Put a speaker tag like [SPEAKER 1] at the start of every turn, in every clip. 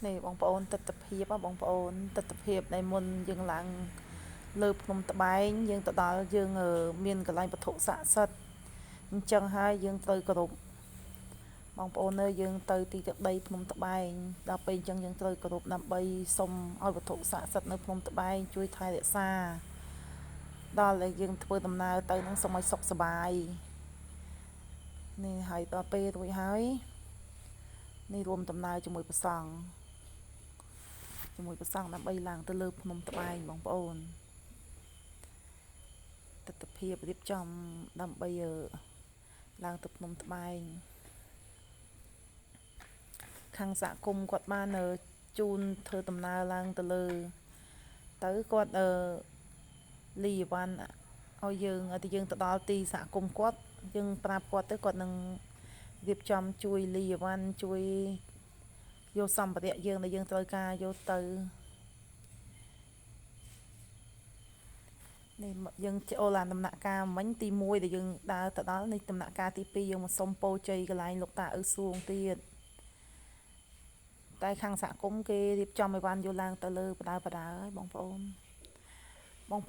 [SPEAKER 1] នេះបងប្អូនទស្សនភាពបងប្អូនទស្សនភាពនៃមុនយើងឡើងលើភ្នំត្បែងយើងទៅដល់យើងមានកន្លែងវត្ថុស័ក្តិសិទ្ធិអញ្ចឹងហើយយើងត្រូវគោរពបងប្អូនអើយយើងទៅទីទឹកដីភ្នំត្បែងដល់ពេលអញ្ចឹងយើងត្រូវគោរពដើម្បីសុំឲ្យវត្ថុស័ក្តិសិទ្ធិនៅភ្នំត្បែងជួយថែរក្សាដល់តែយើងធ្វើដំណើរទៅនឹងសូមឲ្យសុខសប្បាយនេះហើយដល់ពេលរួចហើយនេះរួមដំណើរជាមួយព្រះសង្ឃដើម្បីឡើងទៅលើភ្នំត្បែងបងប្អូនទស្សនភាពរៀបចំដើម្បីឡើងទៅភ្នំត្បែងខាងសហគមន៍គាត់បានជូនធ្វើដំណើរឡើងទៅលើទៅគាត់លីអីវ៉ាន់ឲ្យយើងឲ្យយើងទៅដល់ទីសហគមន៍គាត់យើងប្រាប់គាត់ទៅគាត់នឹងរៀបចំជួយលីអីវ៉ាន់ជួយយកសម្ភារៈយើងដែលយើងត្រូវការយកទៅនេះយើងចូលឡានដំណាក់កាលមិញទី1ដែលយើងដើរទៅដល់នេះដំណាក់កាលទី2យើងមកសុំពរជ័យកន្លែងលោកតាឪសួងទៀតតែខាងសហគមន៍គេរៀបចំឲ្យបានយកឡើងទៅលើបដើហើយបងប្អូនមក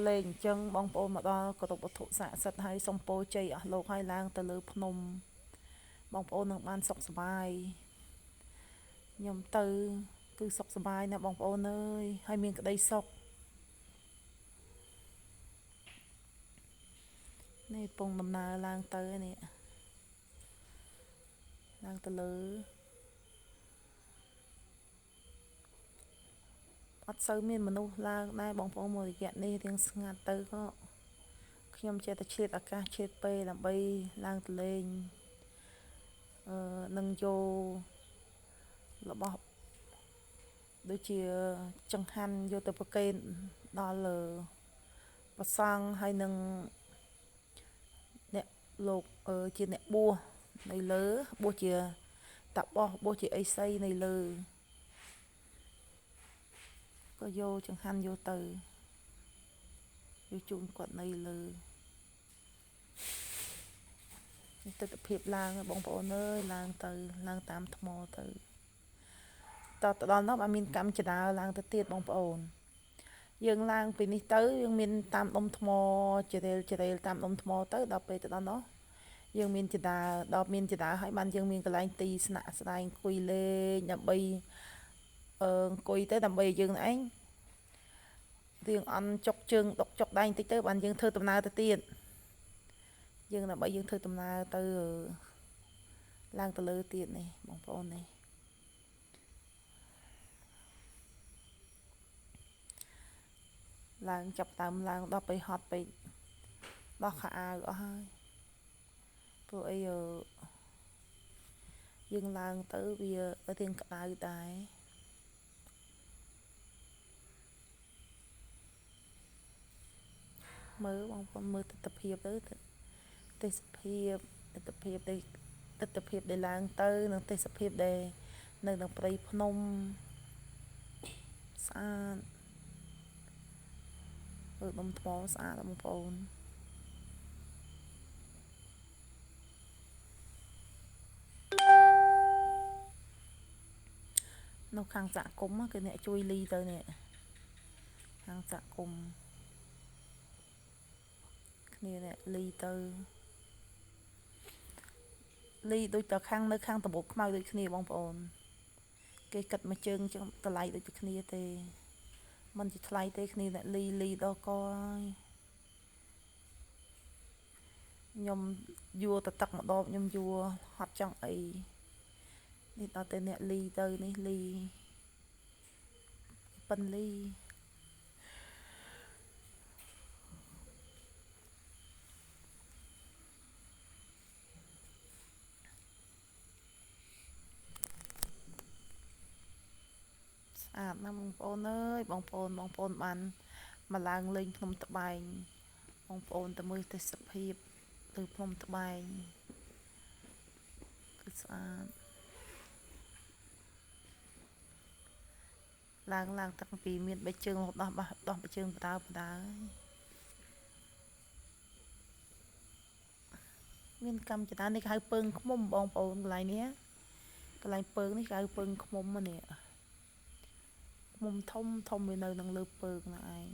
[SPEAKER 1] លេងអញ្ចឹងបងប្អូនមកដល់គោរពវត្ថុស័ក្តិសិទ្ធិហើយសុំពរជ័យអស់លោកហើយឡើងទៅលើភ្នំបងប្អូននឹងបានសុខសប្បាយខ្ញុំទៅគឺសុខសប្បាយណាស់បងប្អូនអើយហើយមានក្តីសុខនេះពងដំណើរឡើងទៅនេះឡើងទៅលើអត់សូវមានមនុស្សឡើងដែរបងប្អូនមួយរយៈនេះរៀងស្ងាត់ទៅក៏ខ្ញុំចេះតែឆ្លៀតឱកាសឆ្លៀតពេលដើម្បីឡើងទៅលេងនឹងយករបស់ដូចជាចង្ហាន់យកទៅប្រគេនដល់ព្រះសង្ឃហើយនឹងអ្នកលោកជាអ្នកបួសនៅលើបួសជាតាបោះបួសជាអីសីនៅលើក៏យកចង្ហាន់យកទៅយកជូនគាត់នៅលើទស្សនភាពឡើងបងប្អូនអើយឡើងតាមថ្មទៅដល់នោះបានមានកម្មចដាលឡើងទៅទៀតបងប្អូនយើងឡើងពីនេះទៅយើងមានតាមដុំថ្មជ្រេលតាមដុំថ្មទៅដល់ពេលទៅដល់នោះយើងមានចដាដល់មានចដាហើយបានយើងមានកន្លែងទីស្នាក់ស្ដែងអង្គុយលេងដើម្បីអង្គុយទៅដើម្បីយើងឯងរៀងអន់ចុកជើងដុកចុកដៃបន្តិចទៅបានយើងធ្វើដំណើរទៅទៀតយើងដើម្បីយើងធ្វើដំណើរទៅឡើងទៅលើទៀតនេះបងប្អូននេះឡើងចាប់តាមឡើងដល់ទៅហត់ពេកដោះខោអាវអស់ហើយព្រោះអីយើងឡើងទៅវារៀងក្តៅដែរមើលបងប្អូនមើលទស្សនភាពទៅទស្សនភាពដែលឡើងទៅនិងទស្សនភាពដែលនៅក្នុងព្រៃភ្នំស្អាតដុំថ្មស្អាតបងប្អូននៅខាងសហគមន៍គឺអ្នកជួយលីទៅនេះខាងសហគមន៍គ្នាអ្នកលីទៅលីដូចតែនៅខាងតំបន់ខ្មៅដូចគ្នាបងប្អូនគេកាត់មួយជើងចឹងតម្លៃដូចគ្នាទេមិនជាថ្លៃទេគ្នាអ្នកលីដល់កហើយខ្ញុំយួរទៅទឹកម្ដបខ្ញុំយួរហត់ចង់អីនេះដល់តែអ្នកលីទៅនេះលីប៉ិនលីស្អាតណាស់បងប្អូនអើយបងប្អូនបានមកឡើងលេងភ្នំត្បែងបងប្អូនទៅមើលទេសភាពទៅភ្នំត្បែងគឺស្អាតឡើងតាំងពីមានបេះជើងដោះបេះជើងបដើមានកម្មចតានេះគេហៅពើងឃ្មុំបងប្អូនកន្លែងនេះ កន្លែងពើងនេះគេហៅពើងឃ្មុំនេះឃ្មុំធំធំវានៅនឹងលើពើងណាឯង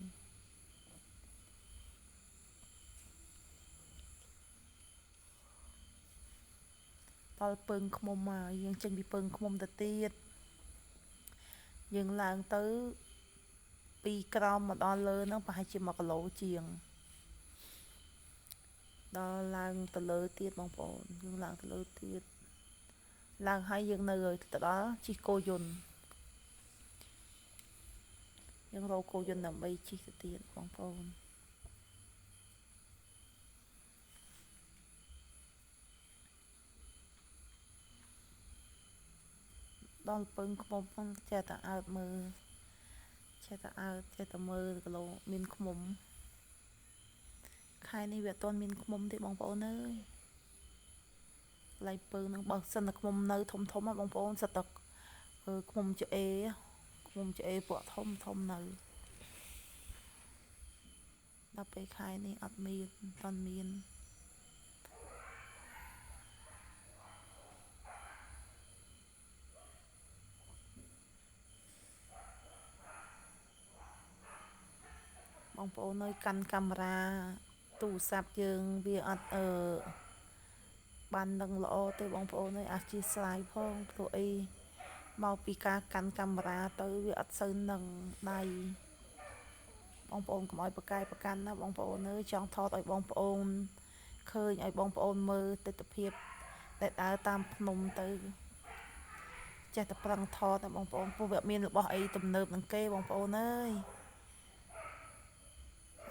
[SPEAKER 1] ដល់ពើងឃ្មុំមកយើងចេញពីពើងឃ្មុំទៅទៀតយើងឡើងទៅពីក្រោមមកដល់លើហ្នឹងប្រហែលជា1 គីឡូជាងដល់ឡើងទៅលើទៀតបងប្អូនយើងឡើងទៅលើទៀតឡើងហើយយើងនៅទៅដល់ជិះគោយន្តយើងរកគោយន្តដើម្បីជិះទៅទៀតបងប្អូនដល់ពើងឃ្មុំហ្នឹងចេះតែអើតមើលចេះតែអើតចេះតែមើលគីឡូមានឃ្មុំខែនេះវាអត់ទាន់មានឃ្មុំទេបងប្អូនអើយកន្លែងពើងហ្នឹងបើសិនតែឃ្មុំនៅធំធំហ្នឹងបងប្អូនសិតតែឃ្មុំឆ្អេពួកធំធំនៅដល់ពេលខែនេះអត់មានអត់មានបងប្អូនអើយកាន់កាមេរ៉ាទូរស័ព្ទយើងវាអត់បាននឹងល្អទេបងប្អូនអើយអធិស្ឋានផងព្រោះអីមកពីការកាន់កាមេរ៉ាទៅវាអត់សូវនឹងដៃបងប្អូនកុំឲ្យប្រកែប្រកាន់ណាបងប្អូនអើយចង់ថតឲ្យបងប្អូនឃើញឲ្យបងប្អូនមើលទិដ្ឋភាពដែលដើរតាមភ្នំទៅចេះតែប្រឹងថតណាបងប្អូនព្រោះវាអត់មានរបស់អីទំនើបនឹងគេបងប្អូនអើយ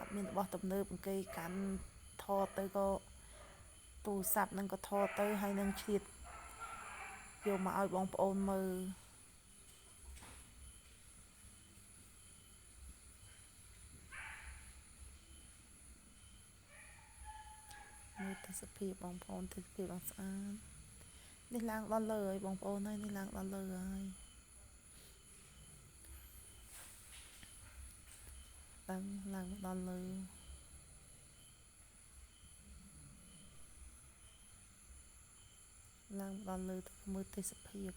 [SPEAKER 1] អត់មានរបស់ទំនើបនឹងគេកាន់ថតទៅក៏ទូរស័ព្ទនឹងក៏ថតទៅហើយនឹងឆ្លៀតយកមកឲ្យបងប្អូនមើលមើលទេសភាពបងប្អូនទេសភាពអស្អាតនេះឡើងដល់លើហើយបងប្អូនហើយនេះឡើងដល់លើហើយឡើងដល់លើឡើងដល់លើទៅមើលទេសភាព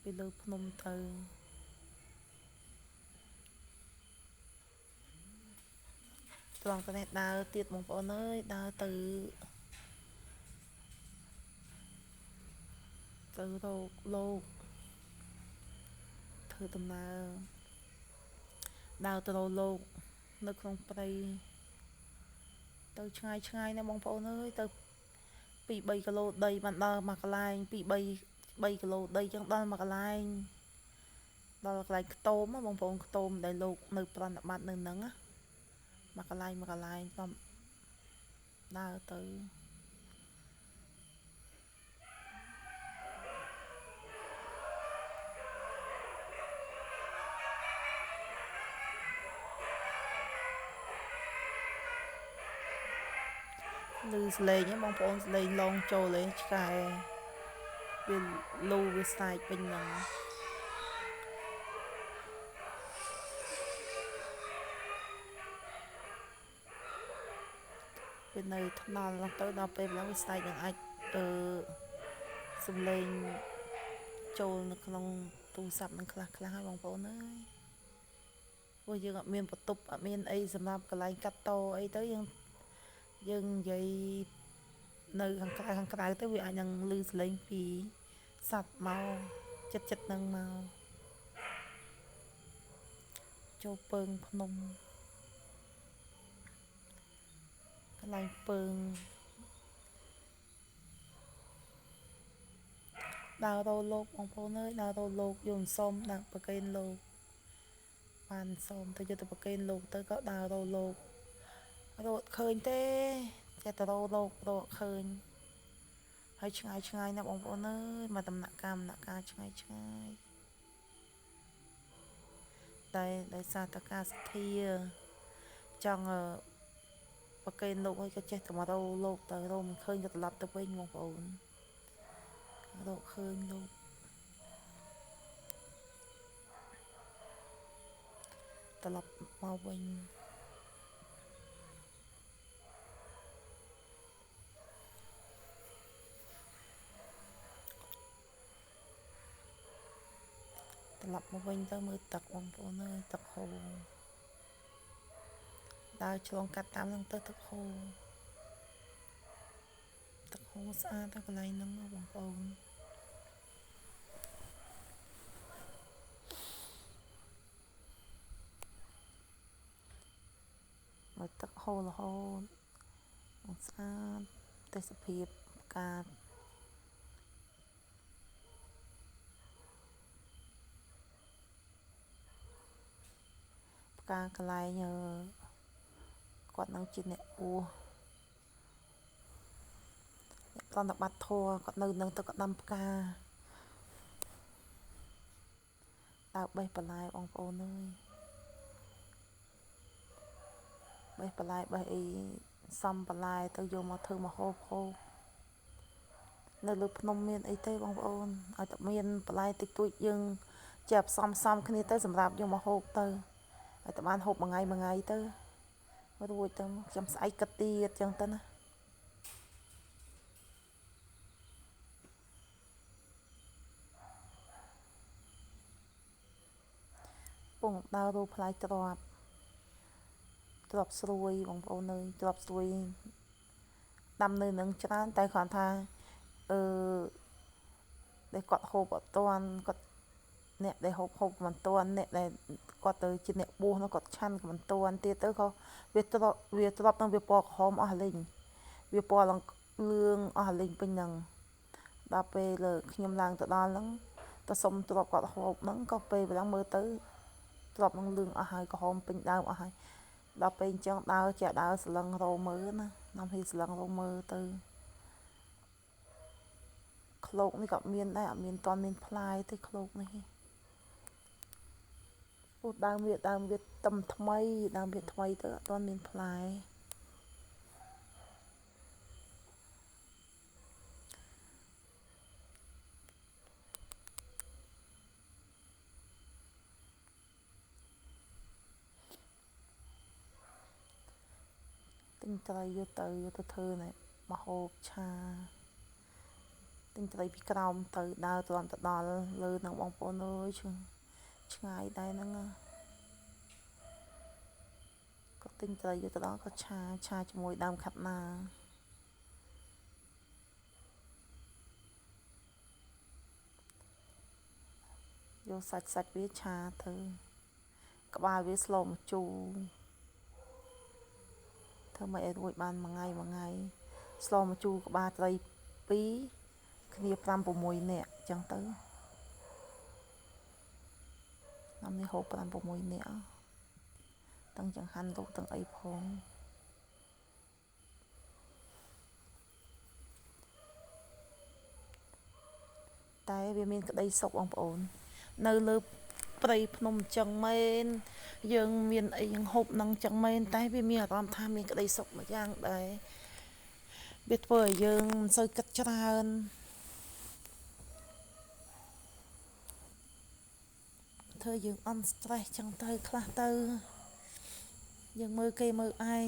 [SPEAKER 1] ពីលើភ្នំទៅត្រង់តែដើរទៀតបងប្អូនអើយដើរទៅរកលោកធ្វើដំណើរដើរទៅរកលោកនៅក្នុងព្រៃទៅឆ្ងាយណាបងប្អូនអើយទៅ2-3 គីឡូដីបានដល់មកកន្លែង2-3 គីឡូដីចឹងដល់មកកន្លែងដល់កន្លែងខ្ទមបងប្អូនខ្ទមដែលលោកនៅប្រណិប័តនៅហ្នឹងមកកន្លែងតាមដើរទៅឮសលេងហ្នឹងបងប្អូនសលេងឡងចូលឯងឆ្កែវាលូវាស្ទាយពេញហ្នឹងវានៅថ្នល់ហ្នឹងទៅដល់ពេលហ្នឹងវាស្ទាយនឹងអាចសំលេងចូលនៅក្នុងទូរស័ព្ទនឹងខ្លះហើយបងប្អូនអើយព្រោះយើងអត់មានបន្ទប់អត់មានអីសម្រាប់កន្លែងកាត់តអីទៅយើងនិយាយនៅខាងក្រៅទៅវាអាចនឹងឮសលេងពីសត្វមកចិត្តនឹងមកចូលពើងភ្នំកន្លែងពើងដើររកលោកបងប្អូនអើយដើររកលោកយល់សុំដាក់ប្រកេនលោកបានសុំទៅយកទៅប្រកេនលោកទៅក៏ដើររកលោករកឃើញទេចេះតែរកលោករកឃើញហើយឆ្ងាយណាបងប្អូនអើយមកដំណាក់កាលឆ្ងាយតែដោយសារតការសទ្ធាចង់ប្រកេនលោកហើយក៏ចេះតែមករកលោកទៅរកមិនឃើញក៏ត្រឡប់ទៅវិញបងប្អូនរកឃើញលោកត្រឡប់មកវិញ ត្រឡប់មកវិញទៅមើលទឹកបងប្អូនអើយទឹកហូរដើរឆ្លងកាត់តាមហ្នឹងទៅទឹកហូរស្អាតតែកន្លែងហ្នឹងបងប្អូនមើលទឹកហូររហូតស្អាតទេសភាពផ្កាកន្លែងគាត់នឹងជាអ្នកបួសប្រតិបត្តិធម៌គាត់នៅនឹងទៅក្តាំផ្កាដើរបេះបន្លែបងប្អូនអើយបេះបន្លែបេះអីសំបន្លែទៅយកមកធ្វើម្ហូបហូបនៅលើភ្នំមានអីទេបងប្អូនឲ្យតែមានបន្លែតិចតួចយើងជាផ្សំគ្នាទៅសម្រាប់យកមកហូបទៅឲ្យតែបានហូបមួយថ្ងៃទៅរួចទៅខ្ញុំស្អែកគិតទៀតចឹងទៅណាពងដើររោផ្លែទ្របស្រួយបងប្អូនអើយទ្របស្រួយដាំនៅនឹងច្រើនតែគ្រាន់ថាដែលគាត់ហូបអត់ទាន់គាត់អ្នកដែលហូបមិនទាន់អ្នកដែលគាត់ទៅជាអ្នកបួសនោះគាត់ឆាន់មិនទាន់ទៀតទៅក៏វាទ្របនឹងវាពណ៌ក្រហមអស់លេងវាពណ៌លឿងអស់លេងពេញហ្នឹងដល់ពេលខ្ញុំឡើងទៅដល់ហ្នឹងទៅសុំទ្របគាត់ហូបហ្នឹងក៏ពេលម្ល៉េះមើលទៅទ្របនឹងលឿងអស់ហើយក្រហមពេញដើមអស់ហើយដល់ពេលអញ្ចឹងដើរស្លឹងរោមើលណានាំឲ្យស្លឹងរោមើលទៅឃ្លោកនេះក៏មានដែរអត់មានតន់មានផ្លែទេឃ្លោកនេះអូដើមវាទំថ្មីដើមវាថ្មីទៅអត់តន់មានផ្លែទិញត្រីយកទៅធ្វើណែម្ហូបឆាទិញត្រីពីក្រោមទៅដើរទ្រាំទៅដល់លើនឹងបងប្អូនអើយឆ្ងាយដែរហ្នឹងក៏ទិញត្រីយកទៅដល់ក៏ឆាជាមួយដើមខាត់ណាយកសាច់វាឆាទៅក្បាលវាស្លម្ជូរធ្វើម៉េចឲ្យរួចបានមួយថ្ងៃស្លម្ជូរក្បាលត្រី2គ្នា5 6នាក់អញ្ចឹងទៅnămនេះហូប5 6នាក់ទាំងចង្ហាន់រូបទាំងអីផងតែវាមានក្តីសុខបងប្អូននៅលើព្រៃភ្នំចឹងមែនយើងមានអីយើងហូបនឹងចឹងមែនតែវាមានអារម្មណ៍ថាមានក្តីសុខមួយយ៉ាងដែរវាធ្វើឲ្យយើងមិនសូវគិតច្រើនធ្វើយើងអន់ stress ចឹងទៅខ្លះទៅយើងមើលគេមើលឯង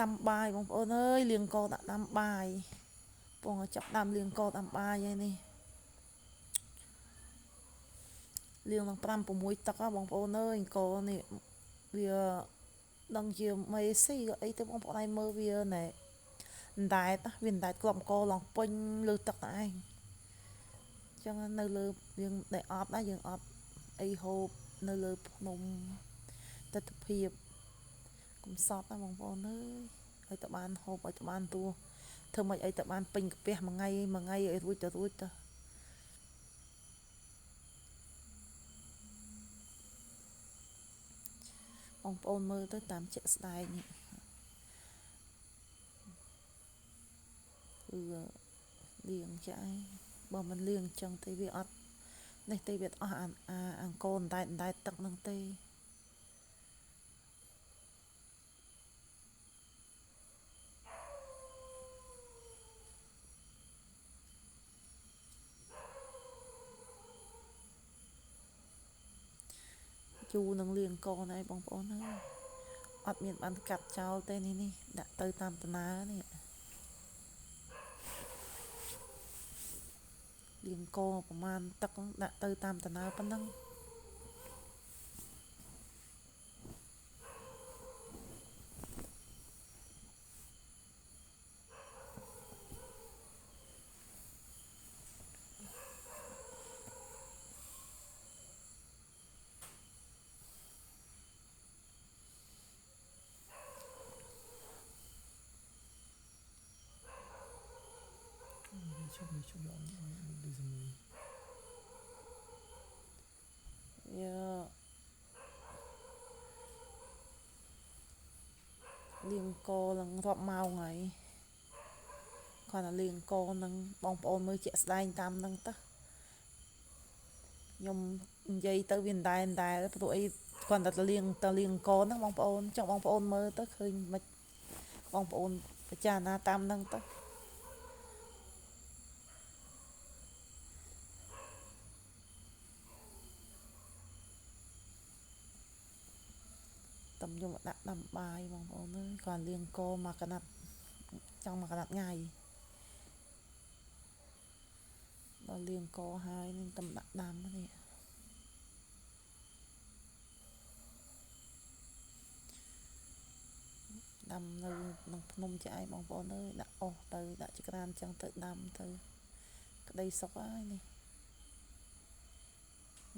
[SPEAKER 1] ដាំបាយបងប្អូនអើយលាងកោដាក់ដាំបាយពងចាប់ដាំលាងកោដាំបាយហើយនេះលាងឡើង5 6ទឹកហ៎បងប្អូនអើយកោនេះវាដឹងជាមេស៊ីក៏អីទៅបងប្អូនឯងមើលវាណែអណ្ដែតវាអណ្ដែតក្លប់កោឡើងពេញលើទឹកឯងចឹងនៅលើយើងដែលអត់ណាយើងអត់អីហូបនៅលើភ្នំទិដ្ឋភាពកំសត់ណាបងប្អូនអើយឲ្យតបានហូបឲ្យតបានទួធ្វើម៉េចឲ្យតបានពេញកាពះមួយថ្ងៃឲ្យរួចទៅបងប្អូនមើលទៅតាមជាក់ស្ដែងគឺលាងចាឯងបើមិនលាងអញ្ចឹងទេវាអត់នេះទេវាអស់អង្គអណ្ដែតទឹកនឹងទេជូរនឹងលាងកនឯងបងប្អូនហើយអត់មានបានកាត់ចោលទេនេះដាក់ទៅតាមដំណើរនេះ លាងកប្រមាណទឹកដាក់ទៅតាមតំណើប៉ុណ្ណឹងលាងកឡើងរាប់ម៉ោងហើយគាត់តែលាងកនឹងបងប្អូនមើលជាក់ស្ដែងតាមនឹងទៅខ្ញុំនិយាយទៅវាដែរព្រោះអីគាត់តែលាងកហ្នឹងបងប្អូនចង់បងប្អូនមើលទៅឃើញមិនបងប្អូនពិចារណាតាមនឹងទៅតំខ្ញុំដាក់ដាំបាយបងប្អូនអើយគាត់លាងកមកកណាត់ចង់មកកណាត់ថ្ងៃដល់លាងកហើយនឹងតំដាក់ដាំនេះដាំនៅក្នុងភ្នំចាឯងបងប្អូនអើយដាក់អុសទៅដាក់ចក្រានចឹងទៅដាំទៅក្តីសុខហើយនេះ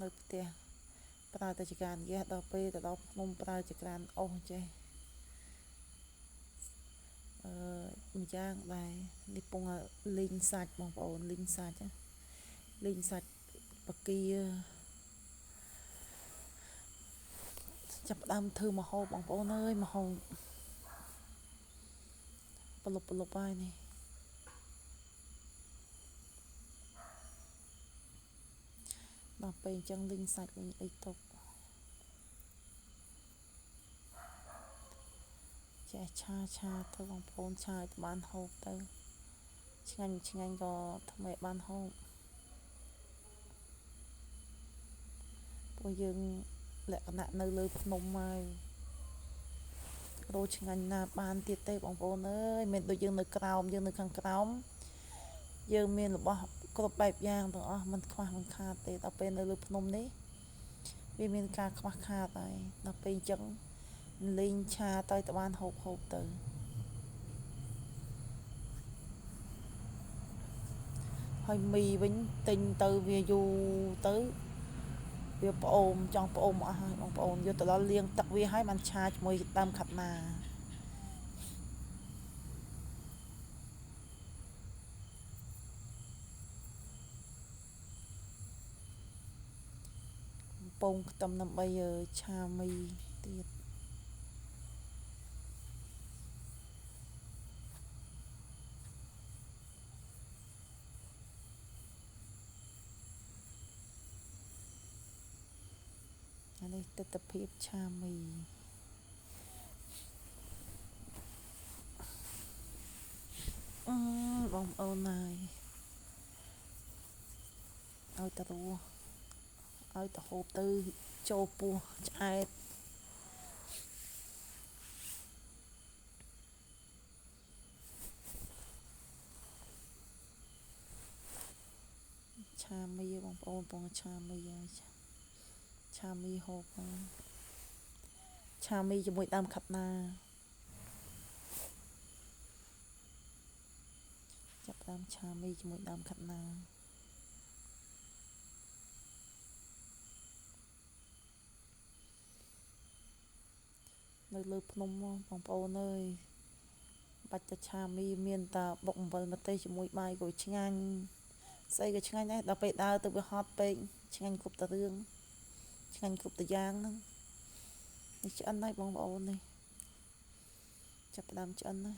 [SPEAKER 1] នៅផ្ទះប្រើតែចក្រានហ្គាសដល់ពេលទៅដល់ភ្នំប្រើចក្រានអុសចេះម្យ៉ាងដែរនេះពងលីងសាច់បងប្អូនលីងសាច់បកាចាប់ដើមធ្វើម្ហូបបងប្អូនអើយម្ហូបប្លុបហើយនេះដល់ពេលអញ្ចឹងលីងសាច់វិញអីទុកចេះឆាទៅបងប្អូនឆាឲ្យបានហូបទៅឆ្ងាញ់ក៏ធ្វើឲ្យបានហូបព្រោះយើងលក្ខណៈនៅលើភ្នំហើយរោឆ្ងាញ់ណាស់បានទៀតទេបងប្អូនអើយមិនដូចយើងនៅក្រោមយើងនៅខាងក្រោមយើងមានរបស់គ្រប់បែបយ៉ាងទាំងអស់មិនខ្វះមិនខាតទេដល់ពេលនៅលើភ្នំនេះវាមានការខ្វះខាតហើយដល់ពេលអញ្ចឹងលេងឆាទៅបានហូបទៅហើយមីវិញទិញទៅវាយូរទៅវាផ្អូមចង់ផ្អូមអស់ហើយបងប្អូនយកទៅដល់លាងទឹកវាឲ្យបានឆាជាមួយដើមខាត់ណាពងខ្ទឹមដើម្បីឆាមីទៀតអានេះទិដ្ឋភាពឆាមីបងប្អូនហើយឲ្យតរោះឲ្យតហូបទៅចូលពោះឆ្អែតឆាមីបងប្អូនពងឆាមីហើយឆាមីហូបឆាមីជាមួយដើមខាត់ណាចាប់ដើមឆាមីជាមួយដើមខាត់ណានៅលើភ្នំបងប្អូនអើយបាច់តែឆាមីមានតែបុកអំបិលម្ទេសជាមួយបាយក៏ឆ្ងាញ់ស្អីក៏ឆ្ងាញ់ដែរដល់ពេលដើរទៅវាហត់ពេកឆ្ងាញ់គ្រប់តរឿងឆ្ងាញ់គ្រប់តយ៉ាងហ្នឹងនេះឆ្អិនហើយបងប្អូននេះចាប់ដើមឆ្អិនហើយ